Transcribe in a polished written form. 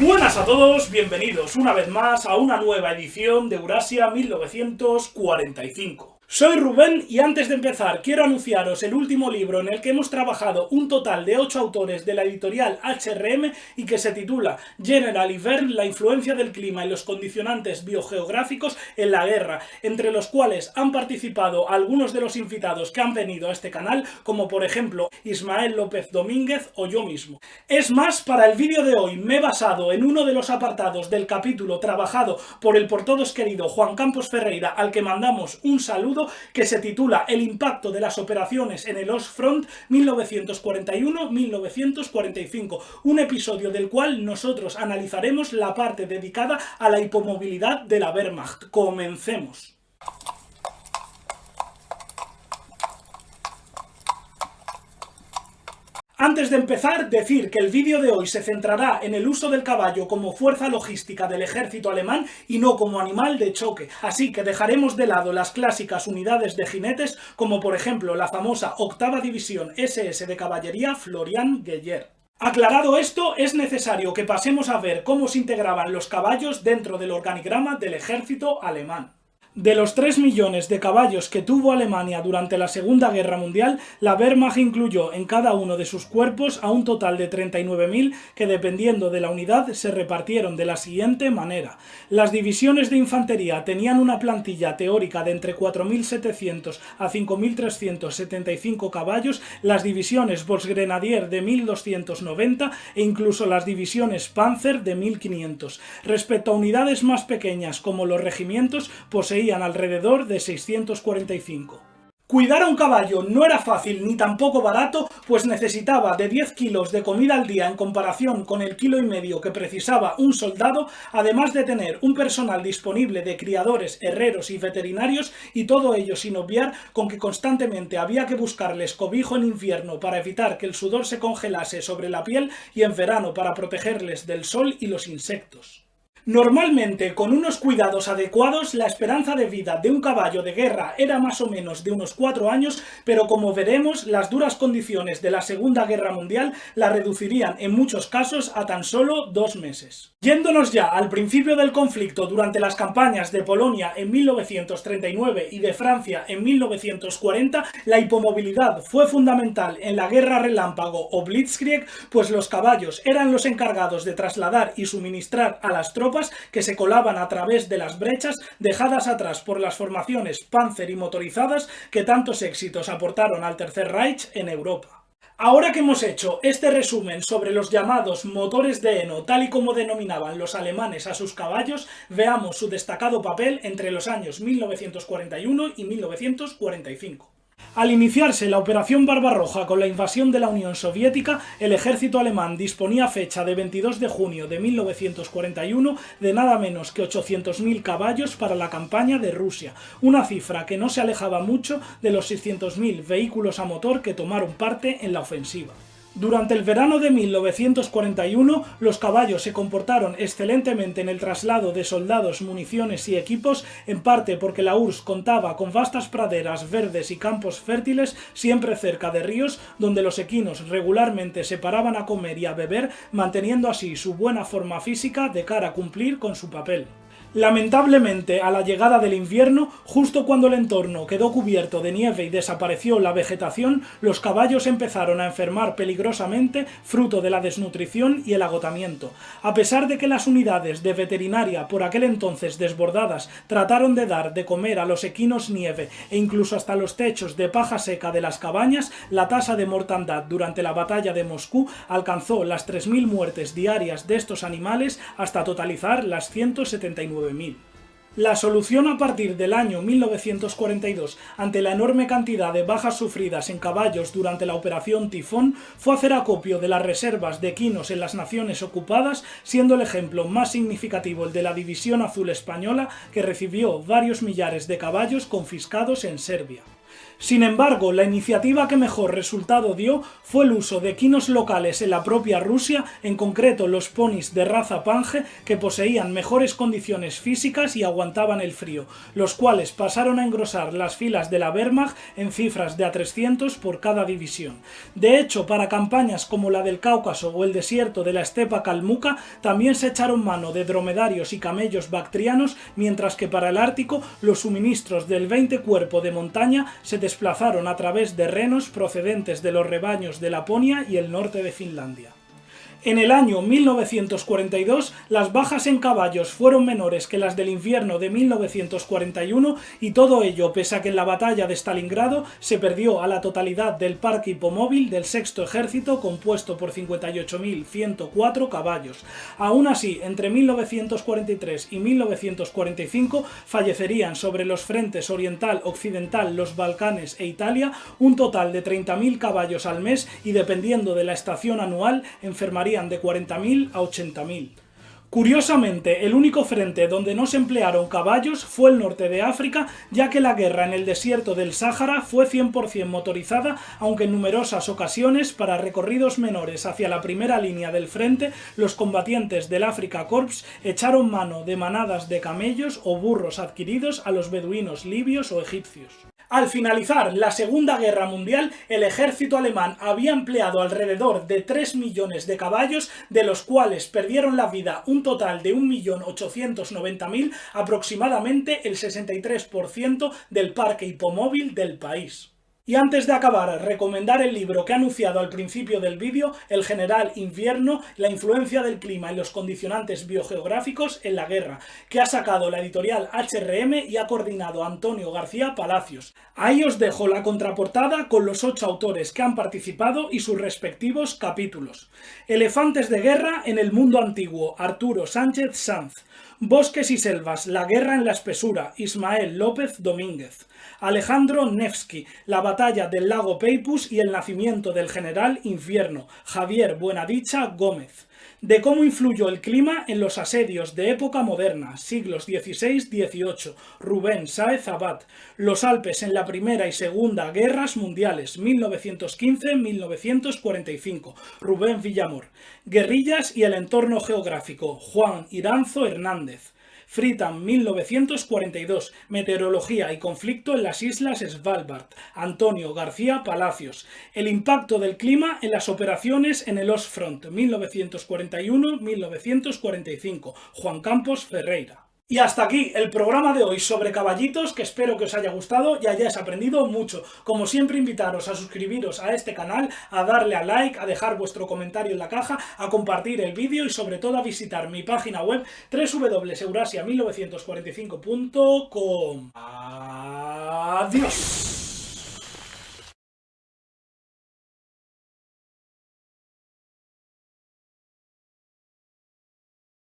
Buenas a todos, bienvenidos una vez más a una nueva edición de Eurasia 1945. Soy Rubén y antes de empezar quiero anunciaros el último libro en el que hemos trabajado un total de 8 autores de la editorial HRM y que se titula General y Verne, la influencia del clima y los condicionantes biogeográficos en la guerra, entre los cuales han participado algunos de los invitados que han venido a este canal, como por ejemplo Ismael López Domínguez o yo mismo. Es más, para el vídeo de hoy me he basado en uno de los apartados del capítulo trabajado por el por todos querido Juan Campos Ferreira, al que mandamos un saludo, que se titula El impacto de las operaciones en el Ostfront 1941-1945, un episodio del cual nosotros analizaremos la parte dedicada a la hipomovilidad de la Wehrmacht. Comencemos. Antes de empezar, decir que el vídeo de hoy se centrará en el uso del caballo como fuerza logística del ejército alemán y no como animal de choque, así que dejaremos de lado las clásicas unidades de jinetes como por ejemplo la famosa 8ª División SS de Caballería Florian Geyer. Aclarado esto, es necesario que pasemos a ver cómo se integraban los caballos dentro del organigrama del ejército alemán. De los 3 millones de caballos que tuvo Alemania durante la Segunda Guerra Mundial, la Wehrmacht incluyó en cada uno de sus cuerpos a un total de 39.000 que, dependiendo de la unidad, se repartieron de la siguiente manera. Las divisiones de infantería tenían una plantilla teórica de entre 4.700 a 5.375 caballos, las divisiones Volksgrenadier de 1.290 e incluso las divisiones Panzer de 1.500. Respecto a unidades más pequeñas como los regimientos, poseían alrededor de 645. Cuidar a un caballo no era fácil ni tampoco barato, pues necesitaba de 10 kilos de comida al día en comparación con el 1,5 kilos que precisaba un soldado, además de tener un personal disponible de criadores, herreros y veterinarios, y todo ello sin obviar con que constantemente había que buscarles cobijo en invierno para evitar que el sudor se congelase sobre la piel y en verano para protegerles del sol y los insectos. Normalmente, con unos cuidados adecuados, la esperanza de vida de un caballo de guerra era más o menos de unos 4 años, pero como veremos, las duras condiciones de la Segunda Guerra Mundial la reducirían en muchos casos a tan solo 2 meses. Yéndonos ya al principio del conflicto durante las campañas de Polonia en 1939 y de Francia en 1940, la hipomovilidad fue fundamental en la guerra relámpago o Blitzkrieg, pues los caballos eran los encargados de trasladar y suministrar a las tropas que se colaban a través de las brechas dejadas atrás por las formaciones Panzer y motorizadas que tantos éxitos aportaron al Tercer Reich en Europa. Ahora que hemos hecho este resumen sobre los llamados motores de heno, tal y como denominaban los alemanes a sus caballos, veamos su destacado papel entre los años 1941 y 1945. Al iniciarse la Operación Barbarroja con la invasión de la Unión Soviética, el ejército alemán disponía a fecha de 22 de junio de 1941 de nada menos que 800.000 caballos para la campaña de Rusia, una cifra que no se alejaba mucho de los 600.000 vehículos a motor que tomaron parte en la ofensiva. Durante el verano de 1941, los caballos se comportaron excelentemente en el traslado de soldados, municiones y equipos, en parte porque la URSS contaba con vastas praderas verdes y campos fértiles, siempre cerca de ríos, donde los equinos regularmente se paraban a comer y a beber, manteniendo así su buena forma física de cara a cumplir con su papel. Lamentablemente, a la llegada del invierno, justo cuando el entorno quedó cubierto de nieve y desapareció la vegetación, los caballos empezaron a enfermar peligrosamente, fruto de la desnutrición y el agotamiento. A pesar de que las unidades de veterinaria, por aquel entonces desbordadas, trataron de dar de comer a los equinos nieve e incluso hasta los techos de paja seca de las cabañas, la tasa de mortandad durante la batalla de Moscú alcanzó las 3.000 muertes diarias de estos animales hasta totalizar las 179.000. La solución a partir del año 1942 ante la enorme cantidad de bajas sufridas en caballos durante la Operación Tifón fue hacer acopio de las reservas de equinos en las naciones ocupadas, siendo el ejemplo más significativo el de la División Azul Española, que recibió varios millares de caballos confiscados en Serbia. Sin embargo, la iniciativa que mejor resultado dio fue el uso de equinos locales en la propia Rusia, en concreto los ponis de raza Pange, que poseían mejores condiciones físicas y aguantaban el frío, los cuales pasaron a engrosar las filas de la Wehrmacht en cifras de a 300 por cada división. De hecho, para campañas como la del Cáucaso o el desierto de la estepa calmuca, también se echaron mano de dromedarios y camellos bactrianos, mientras que para el Ártico los suministros del 20 Cuerpo de Montaña se desplazaron a través de renos procedentes de los rebaños de Laponia y el norte de Finlandia. En el año 1942, las bajas en caballos fueron menores que las del invierno de 1941 y todo ello pese a que en la batalla de Stalingrado se perdió a la totalidad del parque hipomóvil del Sexto Ejército compuesto por 58.104 caballos. Aún así, entre 1943 y 1945 fallecerían sobre los frentes oriental, occidental, los Balcanes e Italia un total de 30.000 caballos al mes y dependiendo de la estación anual enfermarían de 40.000 a 80.000. Curiosamente, el único frente donde no se emplearon caballos fue el norte de África, ya que la guerra en el desierto del Sáhara fue 100% motorizada, aunque en numerosas ocasiones, para recorridos menores hacia la primera línea del frente, los combatientes del Afrika Korps echaron mano de manadas de camellos o burros adquiridos a los beduinos libios o egipcios. Al finalizar la Segunda Guerra Mundial, el ejército alemán había empleado alrededor de 3 millones de caballos, de los cuales perdieron la vida un total de 1.890.000, aproximadamente el 63% del parque hipomóvil del país. Y antes de acabar, recomendar el libro que he anunciado al principio del vídeo, El General Invierno, la influencia del clima y los condicionantes biogeográficos en la guerra, que ha sacado la editorial HRM y ha coordinado Antonio García Palacios. Ahí os dejo la contraportada con los 8 autores que han participado y sus respectivos capítulos. Elefantes de guerra en el mundo antiguo, Arturo Sánchez Sanz. Bosques y selvas, la guerra en la espesura, Ismael López Domínguez. Alejandro Nevsky, la batalla del lago Peipus y el nacimiento del general Invierno, Javier Buenadicha Gómez. De cómo influyó el clima en los asedios de época moderna, siglos XVI-XVIII, Rubén Sáez Abad. Los Alpes en la Primera y Segunda Guerras Mundiales, 1915-1945, Rubén Villamor. Guerrillas y el entorno geográfico, Juan Iranzo Hernández. Fritan 1942, Meteorología y conflicto en las islas Svalbard, Antonio García Palacios. El impacto del clima en las operaciones en el Ostfront, 1941-1945, Juan Campos Ferreira. Y hasta aquí el programa de hoy sobre caballitos, que espero que os haya gustado y hayáis aprendido mucho. Como siempre, invitaros a suscribiros a este canal, a darle a like, a dejar vuestro comentario en la caja, a compartir el vídeo y sobre todo a visitar mi página web www.eurasia1945.com. ¡Adiós!